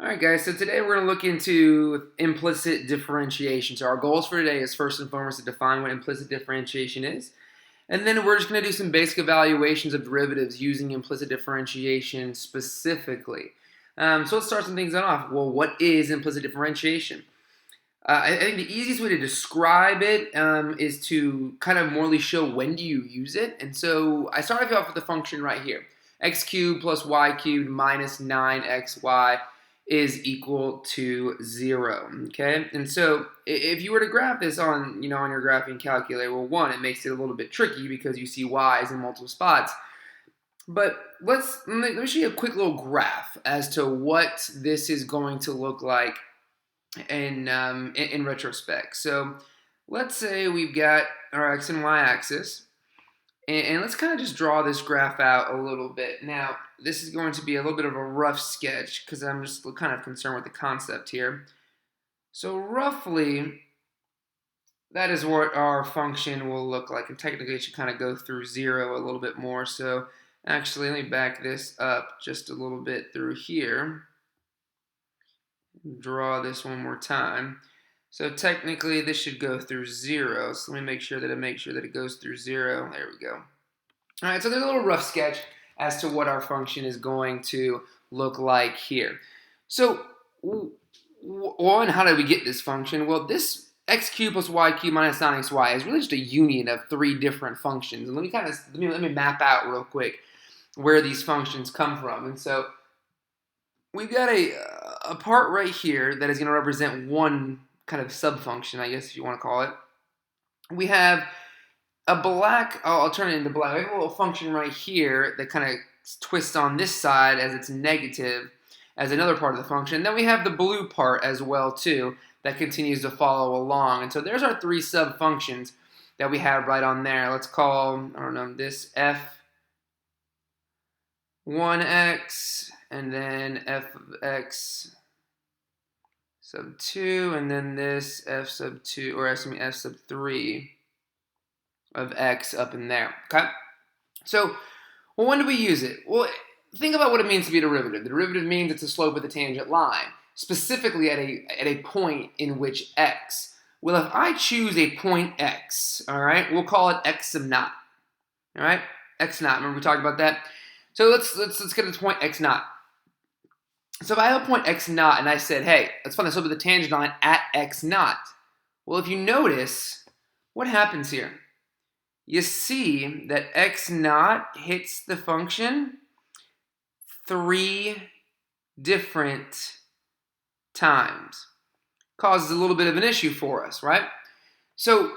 Alright guys, so today we're going to look into implicit differentiation. So our goals for today is first and foremost to define what implicit differentiation is. And then we're just going to do some basic evaluations of derivatives using implicit differentiation specifically. So let's start some things off. Well, what is implicit differentiation? I think the easiest way to describe it is to kind of morally show when do you use it. And so I started off with the function right here. X cubed plus y cubed minus 9xy is equal to 0. Okay, and so if you were to graph this on your graphing calculator, well, one, it makes it a little bit tricky because you see y's in multiple spots. But let me show you a quick little graph as to what this is going to look like in retrospect. So let's say we've got our x and y axis. And let's kind of just draw this graph out a little bit. Now, this is going to be a little bit of a rough sketch because I'm just kind of concerned with the concept here. So roughly, that is what our function will look like. And technically, it should kind of go through 0 a little bit more. So actually, let me back this up just a little bit through here. Draw this one more time. So technically, this should go through 0. So let me make sure that it goes through 0. There we go. All right, so there's a little rough sketch as to what our function is going to look like here. So, one, how did we get this function? Well, this x cubed plus y cubed minus 9xy is really just a union of three different functions. And let me map out real quick where these functions come from. And so we've got a part right here that is going to represent one kind of subfunction, I guess if you want to call it. We have I'll turn it into black. We have a little function right here that kind of twists on this side as it's negative as another part of the function. And then we have the blue part as well too that continues to follow along. And so there's our three sub-functions that we have right on there. Let's call, I don't know, this f1x and then f of x sub 2 and then this f sub 2 or f sub 3 of x up in there. Okay, so when do we use it? Well, think about what it means to be a derivative. The derivative means it's the slope of the tangent line, specifically at a point in which x. Well, if I choose a point x, all right, we'll call it x sub naught. All right, x naught. Remember we talked about that. So let's get to the point x naught. So if I have a point x naught and I said, hey, let's find the slope of the tangent line at x naught. Well, if you notice, what happens here? You see that x naught hits the function 3 different times. Causes a little bit of an issue for us, right? So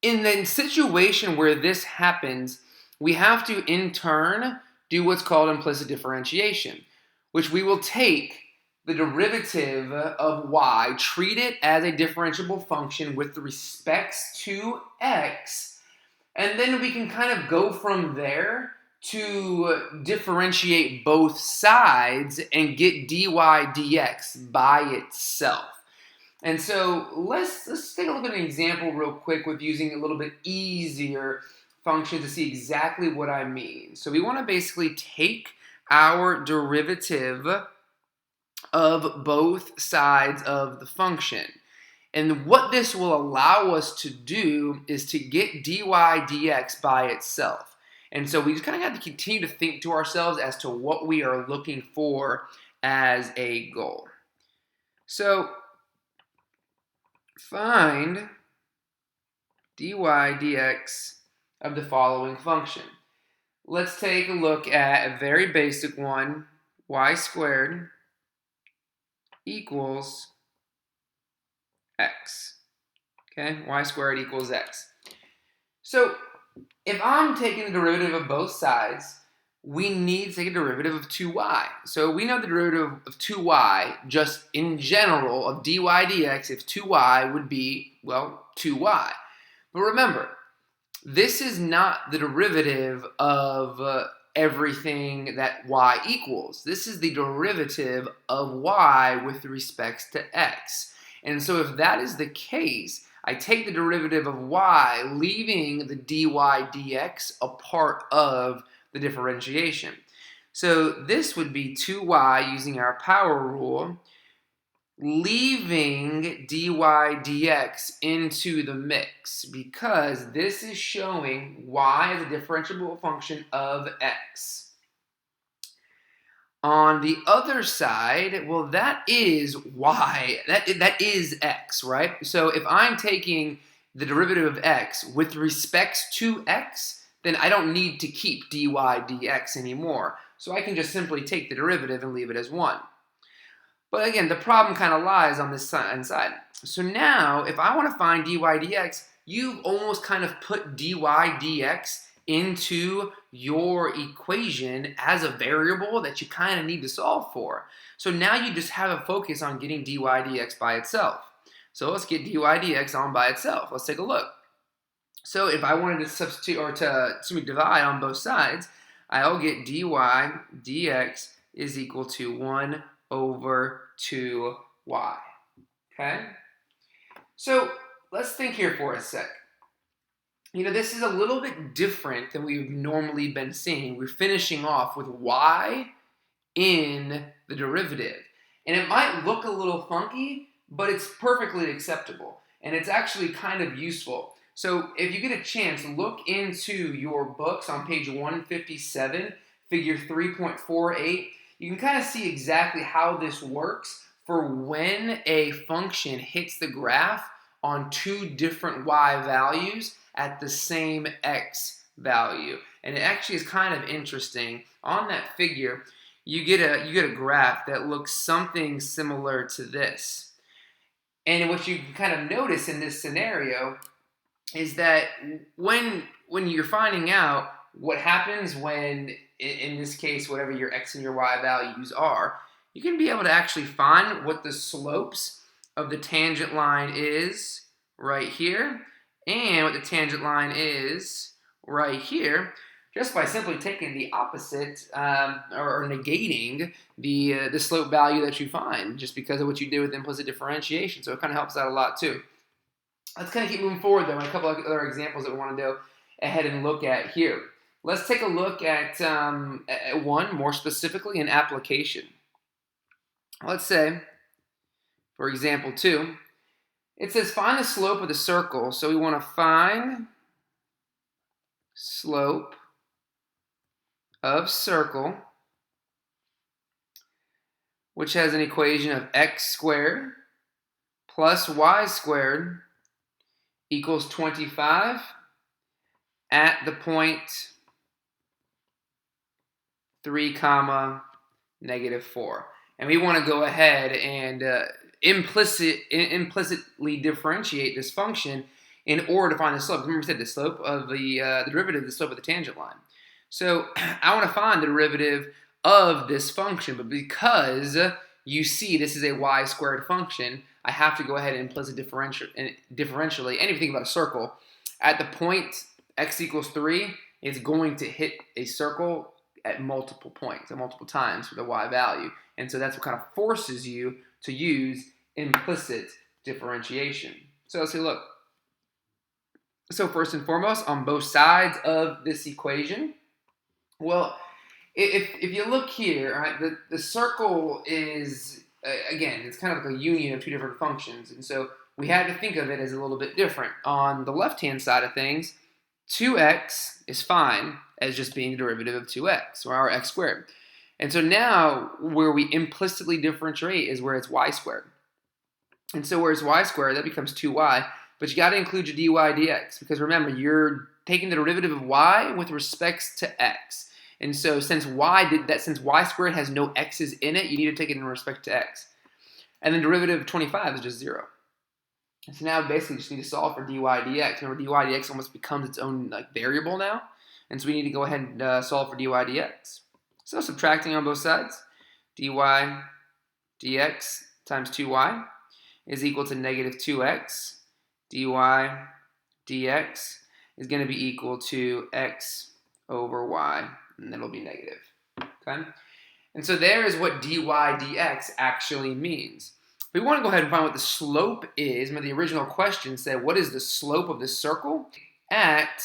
in the situation where this happens, we have to in turn do what's called implicit differentiation, which we will take the derivative of y, treat it as a differentiable function with respects to x, and then we can kind of go from there to differentiate both sides and get dy dx by itself. And so let's take a look at an example real quick with using a little bit easier function to see exactly what I mean. So we want to basically take our derivative of both sides of the function. And what this will allow us to do is to get dy dx by itself. And so we just kind of have to continue to think to ourselves as to what we are looking for as a goal. So find dy dx of the following function. Let's take a look at a very basic one, y squared equals x. Okay, y squared equals x. So if I'm taking the derivative of both sides, we need to take a derivative of 2y. So we know the derivative of 2y, just in general, of dy dx, if 2y would be, well, 2y. But remember, this is not the derivative of everything that y equals. This is the derivative of y with respect to x. And so if that is the case, I take the derivative of y, leaving the dy dx a part of the differentiation. So this would be 2y using our power rule leaving dy dx into the mix because this is showing y as a differentiable function of x. On the other side, well, that is y. That is x, right? So if I'm taking the derivative of x with respect to x, then I don't need to keep dy dx anymore. So I can just simply take the derivative and leave it as 1. But again, the problem kind of lies on this side. So now, if I want to find dy dx, you've almost kind of put dy dx into your equation as a variable that you kind of need to solve for. So now you just have a focus on getting dy dx by itself. So let's get dy dx on by itself. Let's take a look. So if I wanted to substitute or to divide on both sides, I'll get dy dx is equal to 1 over 2y. Okay? So let's think here for a sec. This is a little bit different than we've normally been seeing. We're finishing off with y in the derivative. And it might look a little funky, but it's perfectly acceptable. And it's actually kind of useful. So if you get a chance, look into your books on page 157, figure 3.48. You can kind of see exactly how this works for when a function hits the graph on two different y values at the same x value. And it actually is kind of interesting. On that figure, you get a graph that looks something similar to this. And what you can kind of notice in this scenario is that when you're finding out what happens when, in this case, whatever your x and your y values are, you can be able to actually find what the slopes of the tangent line is right here and what the tangent line is right here just by simply taking the opposite or negating the slope value that you find just because of what you do with implicit differentiation. So it kind of helps out a lot too. Let's kind of keep moving forward though, and a couple of other examples that we want to go ahead and look at here. Let's take a look at one more specifically, an application. Let's say, for example 2, it says find the slope of the circle. So we want to find slope of circle, which has an equation of x squared plus y squared equals 25 at the point 3, -4. And we want to go ahead and implicitly differentiate this function in order to find the slope. Remember we said the slope of the derivative, the slope of the tangent line. So I want to find the derivative of this function, but because you see this is a y squared function, I have to go ahead and implicit differentially. And if you think about a circle, at the point x equals 3, it's going to hit a circle at multiple points, at multiple times for the y value. And so that's what kind of forces you to use implicit differentiation. So let's take a look. So first and foremost, on both sides of this equation, well, if you look here, all right, the circle is, again, it's kind of like a union of two different functions. And so we had to think of it as a little bit different. On the left-hand side of things, 2x is fine as just being the derivative of 2x, or x squared. And so now where we implicitly differentiate is where it's y squared. And so where it's y squared, that becomes 2y. But you got to include your dy dx, because remember, you're taking the derivative of y with respect to x. And so since y squared has no x's in it, you need to take it in respect to x. And then derivative of 25 is just 0. And so now basically you just need to solve for dy dx. Remember, dy dx almost becomes its own variable now. And so we need to go ahead and solve for dy dx. So subtracting on both sides, dy dx times 2y is equal to -2x. dy dx is going to be equal to x over y, and then it'll be negative. Okay? And so there is what dy dx actually means. We want to go ahead and find what the slope is. Remember, the original question said, what is the slope of the circle at